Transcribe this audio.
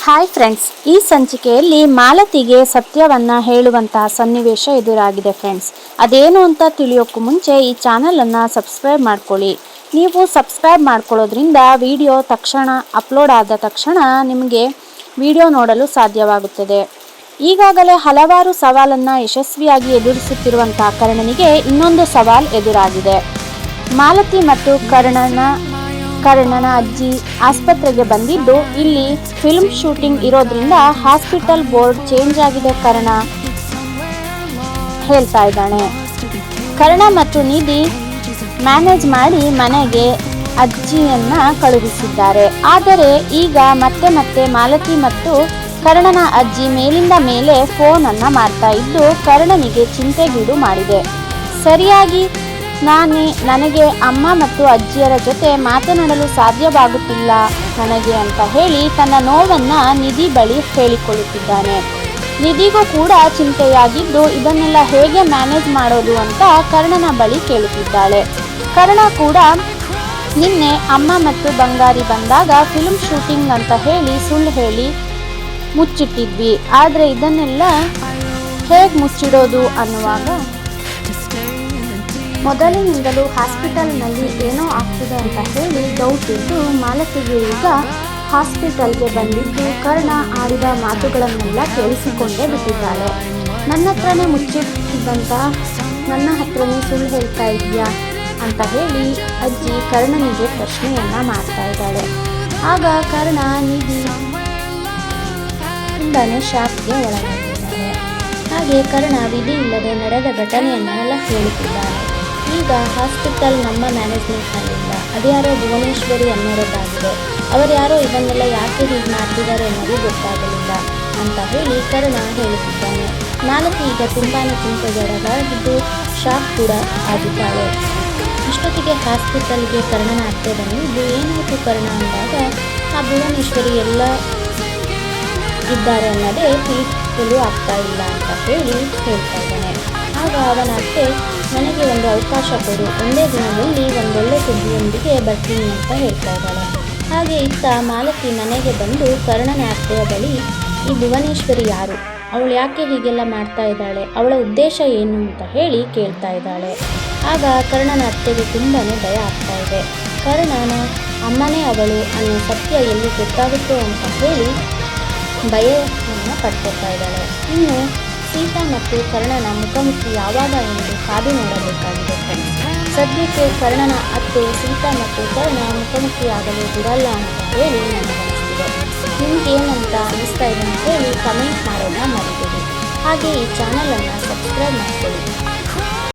Hi friends, ಈ ಸಂಚಿಕೆಯಲ್ಲಿ ಮಾಲತಿಗೆ ಸತ್ಯವನ್ನು ಹೇಳುವಂತಹ ಸನ್ನಿವೇಶ ಎದುರಾಗಿದೆ ಫ್ರೆಂಡ್ಸ್. ಅದೇನು ಅಂತ ತಿಳಿಯೋಕ್ಕೂ ಮುಂಚೆ ಈ ಚಾನಲನ್ನು ಸಬ್ಸ್ಕ್ರೈಬ್ ಮಾಡ್ಕೊಳ್ಳಿ. ನೀವು ಸಬ್ಸ್ಕ್ರೈಬ್ ಮಾಡ್ಕೊಳ್ಳೋದ್ರಿಂದ ವಿಡಿಯೋ ತಕ್ಷಣ ಅಪ್ಲೋಡ್ ಆದ ತಕ್ಷಣ ನಿಮಗೆ ವಿಡಿಯೋ ನೋಡಲು ಸಾಧ್ಯವಾಗುತ್ತದೆ. ಈಗಾಗಲೇ ಹಲವಾರು ಸವಾಲನ್ನು ಯಶಸ್ವಿಯಾಗಿ ಎದುರಿಸುತ್ತಿರುವಂತಹ ಕರ್ಣನಿಗೆ ಇನ್ನೊಂದು ಸವಾಲು ಎದುರಾಗಿದೆ. ಮಾಲತಿ ಮತ್ತು ಕರ್ಣನ ಅಜ್ಜಿ ಆಸ್ಪತ್ರೆಗೆ ಬಂದಿದ್ದು, ಇಲ್ಲಿ ಫಿಲ್ಮ್ ಶೂಟಿಂಗ್ ಇರೋದ್ರಿಂದ ಹಾಸ್ಪಿಟಲ್ ಬೋರ್ಡ್ ಚೇಂಜ್ ಆಗಿದೆ ಕರ್ಣ ಹೇಳ್ತಾ ಇದ್ದಾನೆ. ಕರ್ಣ ಮತ್ತು ನಿಧಿ ಮ್ಯಾನೇಜ್ ಮಾಡಿ ಮನೆಗೆ ಅಜ್ಜಿಯನ್ನ ಕಳುಹಿಸಿದ್ದಾರೆ. ಆದರೆ ಈಗ ಮತ್ತೆ ಮಾಲತಿ ಮತ್ತು ಕರ್ಣನ ಅಜ್ಜಿ ಮೇಲಿಂದ ಮೇಲೆ ಫೋನ್ ಅನ್ನ ಮಾಡ್ತಾ ಇದ್ದು ಕರ್ಣನಿಗೆ ಚಿಂತೆಗೀಡು ಮಾಡಿದೆ. ಸರಿಯಾಗಿ ನನಗೆ ಅಮ್ಮ ಮತ್ತು ಅಜ್ಜಿಯರ ಜೊತೆ ಮಾತನಾಡಲು ಸಾಧ್ಯವಾಗುತ್ತಿಲ್ಲ ನನಗೆ ಅಂತ ಹೇಳಿ ತನ್ನ ನೋವನ್ನು ನಿಧಿ ಬಳಿ ಹೇಳಿಕೊಳ್ಳುತ್ತಿದ್ದಾನೆ. ನಿಧಿಗೂ ಕೂಡ ಚಿಂತೆಯಾಗಿದ್ದು ಇದನ್ನೆಲ್ಲ ಹೇಗೆ ಮ್ಯಾನೇಜ್ ಮಾಡೋದು ಅಂತ ಕರ್ಣನ ಬಳಿ ಕೇಳುತ್ತಿದ್ದಾಳೆ. ಕರ್ಣ ಕೂಡ ನಿನ್ನೆ ಅಮ್ಮ ಮತ್ತು ಬಂಗಾರಿ ಬಂದಾಗ ಫಿಲ್ಮ್ ಶೂಟಿಂಗ್ ಅಂತ ಹೇಳಿ ಸುಳ್ಳು ಹೇಳಿ ಮುಚ್ಚಿಟ್ಟಿದ್ವಿ, ಆದರೆ ಇದನ್ನೆಲ್ಲ ಹೇಗೆ ಮುಚ್ಚಿಡೋದು ಅನ್ನುವಾಗ ಮೊದಲಿನಿಂದಲೂ ಹಾಸ್ಪಿಟಲ್ನಲ್ಲಿ ಏನೋ ಆಗ್ತಿದೆ ಅಂತ ಹೇಳಿ ಡೌಟ್ ಇದ್ದು ಮಾಲತಿಗೆ ಈಗ ಹಾಸ್ಪಿಟಲ್ಗೆ ಬಂದಿದ್ದು ಕರ್ಣ ಆಡಿದ ಮಾತುಗಳನ್ನೆಲ್ಲ ಕೇಳಿಸಿಕೊಂಡೇ ಬಿಟ್ಟಿದ್ದಾಳೆ. ನನ್ನ ಹತ್ರನೇ ಮುಚ್ಚಿಟ್ಟಿದ್ದಂತ ನನ್ನ ಹತ್ರನೇ ಸುಳ್ಳು ಹೇಳ್ತಾ ಇದೆಯಾ ಅಂತ ಹೇಳಿ ಅಜ್ಜಿ ಕರ್ಣನಿಗೆ ಪ್ರಶ್ನೆಯನ್ನ ಮಾಡ್ತಾ ಇದ್ದಾಳೆ. ಆಗ ಕರ್ಣ ನಿಧಿ ತುಂಬಾನೇ ಶಾಕ್ಗೆ ಒಳಗಾಗಿದ್ದಾನೆ. ಹಾಗೆ ಕರ್ಣ ವಿಧಿ ಇಲ್ಲದೆ ನಡೆದ ಘಟನೆಯನ್ನೆಲ್ಲ ಹೇಳುತ್ತಿದ್ದಾನೆ. ಈಗ ಹಾಸ್ಪಿಟಲ್ ನಮ್ಮ ಮ್ಯಾನೇಜ್ಮೆಂಟ್ನಲ್ಲಿಲ್ಲ, ಅದ್ಯಾರೋ ಭುವನೇಶ್ವರಿ ಅನ್ನೋದಾಗಿದೆ, ಅವರ್ಯಾರೋ ಇದನ್ನೆಲ್ಲ ಯಾಕೆ ಹೀಗೆ ಮಾಡ್ತಿದ್ದಾರೆ ಅನ್ನೋದು ಗೊತ್ತಾಗಲಿಲ್ಲ ಅಂತ ಹೇಳಿ ಕರ್ಣ ಹೇಳುತ್ತಿದ್ದಾನೆ. ಮಾಲತಿ ಈಗ ತುಂಬಾ ಚಿಂತೆಗೊಳಗಾಗಿದ್ದು ಶಾಕ್ ಕೂಡ ಆಗಿದ್ದಾಳೆ. ಅಷ್ಟೊತ್ತಿಗೆ ಹಾಸ್ಪಿಟಲ್ಗೆ ಕರ್ಣನ ಅತ್ತೆ ಬಂದಿದ್ದು ಏನಾಯಿತು ಕರ್ಣ ಅಂದಾಗ ಆ ಭುವನೇಶ್ವರಿ ಎಲ್ಲ ಇದ್ದಾರೆ ಅನ್ನೋದೇ ತಿಳಿಸಲು ಆಗ್ತಾ ಇಲ್ಲ ಅಂತ ಹೇಳಿ ಹೇಳ್ತಾ ಇದ್ದಾನೆ. ಆಗ ಅವನ ಅತ್ತೆ ನನಗೆ ಒಂದು ಅವಕಾಶ ಕೊಡು, ಒಂದೇ ದಿನದಲ್ಲಿ ಒಂದೊಳ್ಳೆ ಸುದ್ದಿಯೊಂದಿಗೆ ಬರ್ತೀನಿ ಅಂತ ಹೇಳ್ತಾ ಇದ್ದಾಳೆ. ಹಾಗೆ ಇತ್ತ ಮಾಲತಿ ಮನೆಗೆ ಬಂದು ಕರ್ಣನ ಅತ್ತೆಯ ಬಳಿ ಈ ಭುವನೇಶ್ವರಿ ಯಾರು, ಅವಳು ಯಾಕೆ ಹೀಗೆಲ್ಲ ಮಾಡ್ತಾ ಇದ್ದಾಳೆ, ಅವಳ ಉದ್ದೇಶ ಏನು ಅಂತ ಹೇಳಿ ಕೇಳ್ತಾ ಇದ್ದಾಳೆ. ಆಗ ಕರ್ಣನ ಅತ್ತೆಗೆ ತುಂಬಾ ಭಯ ಆಗ್ತಾ ಇದೆ. ಕರ್ಣನ ಅಮ್ಮನೇ ಅವಳು ಅನ್ನೋ ಸತ್ಯ ಎಲ್ಲಿ ಗೊತ್ತಾಗುತ್ತೋ ಅಂತ ಹೇಳಿ ಭಯವನ್ನು ಪಡ್ಕೊತಾ ಇದ್ದಾಳೆ. ಇನ್ನು ಸೀತಾ ಮತ್ತು ಕರ್ಣನ ಮುಖಾಮುಖಿ ಯಾವಾಗ ಎಂದು ಕಾದು ನೋಡಬೇಕಾಗಿದೆ ಫ್ರೆಂಡ್ಸ್. ಸದ್ಯಕ್ಕೆ ಕರ್ಣನ ಅತ್ತೆ ಸೀತಾ ಮತ್ತು ಕರ್ಣ ಮುಖಾಮುಖಿಯಾಗಲು ಬಿಡಲ್ಲ ಅಂತ ಹೇಳಿ ನನಗನ್ನಿಸ್ತಿದೆ. ನಿಮ್ಗೆ ಏನಂತ ಅನಿಸ್ತಾ ಇದೆ ಅಂತ ಹೇಳಿ ಕಮೆಂಟ್ ಮಾಡೋದನ್ನ ಮರಿಬೇಡಿ. ಹಾಗೆ ಈ ಚಾನಲನ್ನು